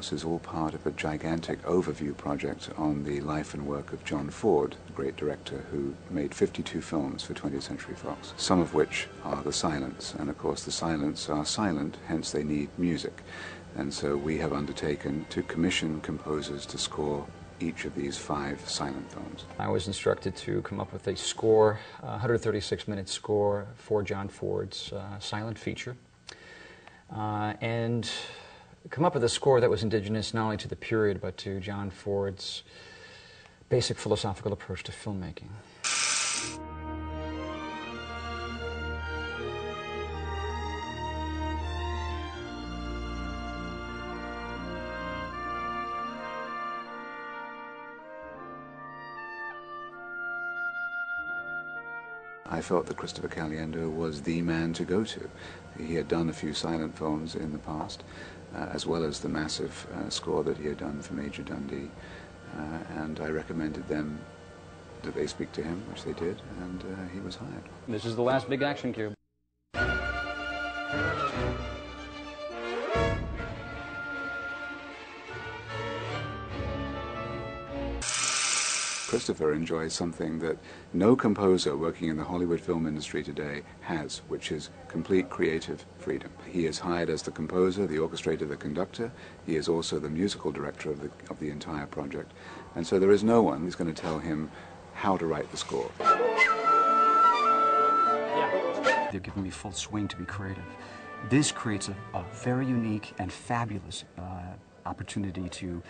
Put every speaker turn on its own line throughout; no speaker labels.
course, is all part of a gigantic overview project on the life and work of John Ford, the great director who made 52 films for 20th Century Fox, some of which are the silents. And of course the silents are silent, hence they need music. And so we have undertaken to commission composers to score each of these 5 silent films.
I was instructed to come up with a score, a 136-minute score for John Ford's silent feature, and come up with a score that was indigenous not only to the period but to John Ford's basic philosophical approach to filmmaking.
I felt that Christopher Caliendo was the man to go to. He had done a few silent films in the past, as well as the massive score that he had done for Major Dundee, and I recommended them that they speak to him, which they did, and he was hired.
This is the last big action cube.
Christopher enjoys something that no composer working in the Hollywood film industry today has, which is complete creative freedom. He is hired as the composer, the orchestrator, the conductor. He is also the musical director of the entire project. And so there is no one who's going to tell him how to write the score.
They're giving me full swing to be creative. This creates a very unique and fabulous opportunity to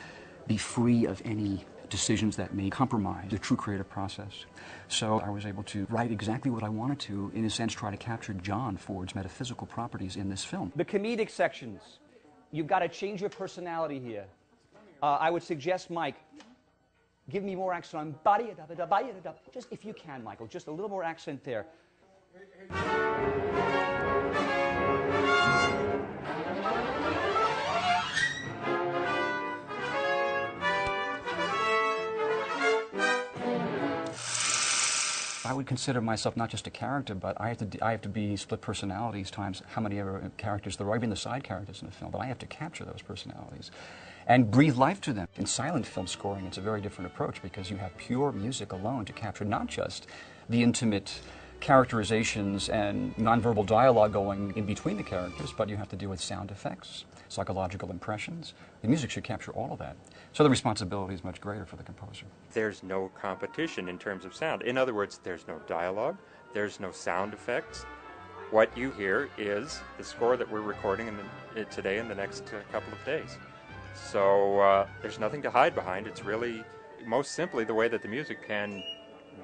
be free of any decisions that may compromise the true creative process. So I was able to write exactly what I wanted to, in a sense, try to capture John Ford's metaphysical properties in this film.
The comedic sections, you've got to change your personality here. I would suggest, Mike, give me more accent on ba-da-da-da-ba-da-da. Just if you can, Michael, just a little more accent there.
I would consider myself not just a character, but I have to be split personalities times how many ever characters there are, even the side characters in the film, but I have to capture those personalities and breathe life to them. In silent film scoring, it's a very different approach because you have pure music alone to capture not just the intimate characterizations and nonverbal dialogue going in between the characters, but you have to deal with sound effects, psychological impressions. The music should capture all of that. So the responsibility is much greater for the composer.
There's no competition in terms of sound. In other words, there's no dialogue, there's no sound effects. What you hear is the score that we're recording today in the next couple of days. So there's nothing to hide behind. It's really, most simply, the way that the music can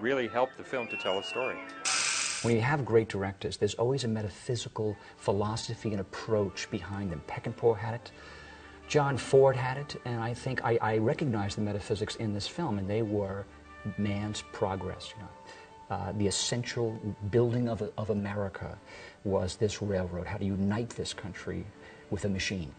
really help the film to tell a story.
When you have great directors, there's always a metaphysical philosophy and approach behind them. Peckinpah had it, John Ford had it, and I think I recognize the metaphysics in this film, and they were man's progress. You know, the essential building of America was this railroad, how to unite this country with a machine.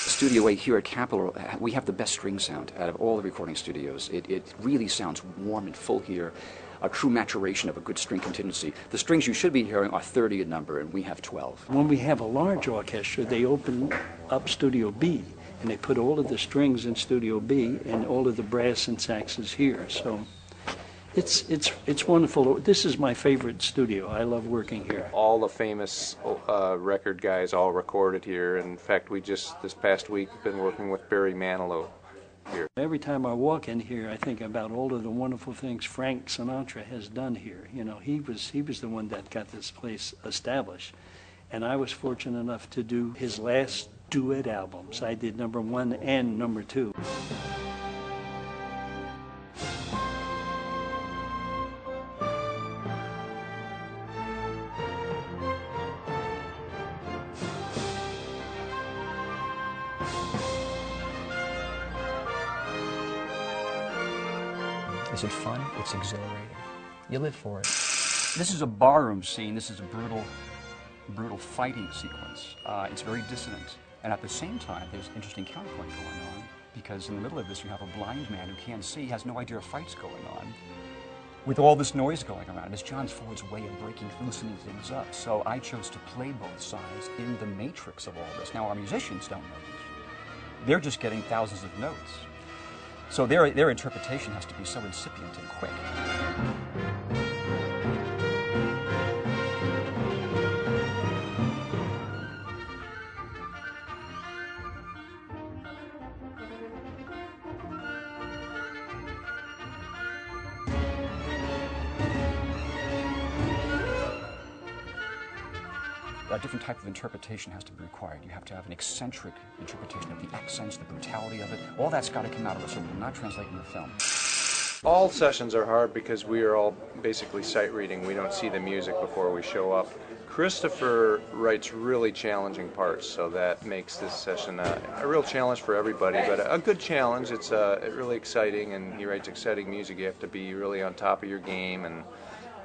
Studio A here at Capitol, we have the best string sound out of all the recording studios. It really sounds warm and full here, a true maturation of a good string contingency. The strings you should be hearing are 30 in number, and we have 12.
When we have a large orchestra, they open up Studio B, and they put all of the strings in Studio B and all of the brass and saxes here. So it's wonderful. This is my favorite studio. I love working here.
All the famous record guys all recorded here. In fact, we just this past week been working with Barry Manilow here.
Every time I walk in here, I think about all of the wonderful things Frank Sinatra has done here. You know, he was the one that got this place established, and I was fortunate enough to do his last duet albums. I did number 1 and number 2.
Is it fun? It's exhilarating. You live for it.
This is a barroom scene. This is a brutal brutal fighting sequence. It's very dissonant. And at the same time, there's interesting counterpoint going on, because in the middle of this, you have a blind man who can't see, has no idea a fight's going on, with all this noise going around. It's John Ford's way of breaking, loosening things up. So I chose to play both sides in the matrix of all this. Now, our musicians don't know this. They're just getting thousands of notes. So their interpretation has to be so incipient and quick. A different type of interpretation has to be required. You have to have an eccentric interpretation of the accents, the brutality of it. All that's got to come out of us, or it will not translate in the film.
All sessions are hard because we are all basically sight reading. We don't see the music before we show up. Christopher writes really challenging parts, so that makes this session a real challenge for everybody, but a good challenge. It's really exciting, and he writes exciting music. You have to be really on top of your game and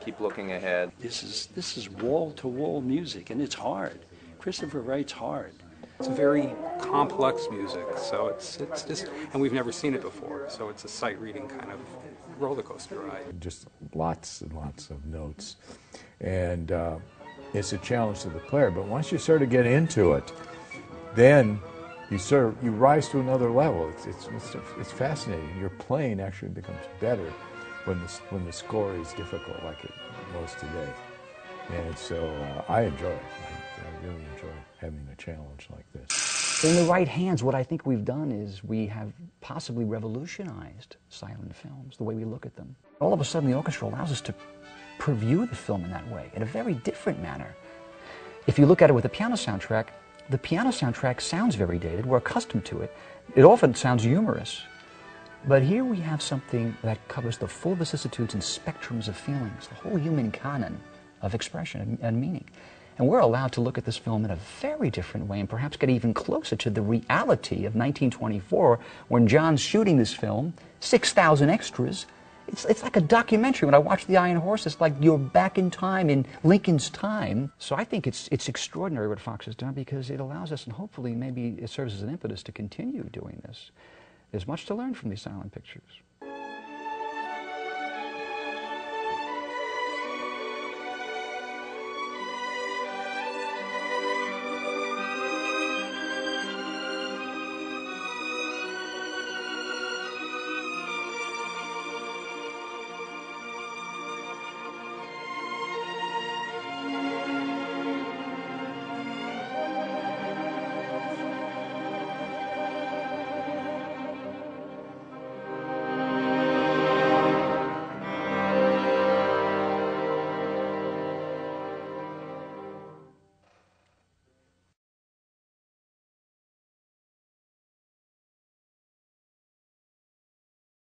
keep looking ahead.
This is wall-to-wall music, and it's hard. Christopher writes hard.
It's very complex music, so it's just, and we've never seen it before, so it's a sight-reading kind of roller coaster ride.
Just lots and lots of notes, and it's a challenge to the player. But once you sort of get into it, then you rise to another level. It's fascinating. Your playing actually becomes better when the score is difficult, like it was today. And so I enjoy it. I really enjoy having a challenge like this.
In the right hands, what I think we've done is we have possibly revolutionized silent films, the way we look at them. All of a sudden, the orchestra allows us to preview the film in that way, in a very different manner. If you look at it with the piano soundtrack sounds very dated. We're accustomed to it. It often sounds humorous. But here we have something that covers the full vicissitudes and spectrums of feelings, the whole human canon of expression and meaning. And we're allowed to look at this film in a very different way and perhaps get even closer to the reality of 1924 when John's shooting this film, 6,000 extras. It's like a documentary. When I watch The Iron Horse, it's like you're back in time, in Lincoln's time. So I think it's extraordinary what Fox has done, because it allows us, and hopefully maybe it serves as an impetus to continue doing this. There's much to learn from these silent pictures.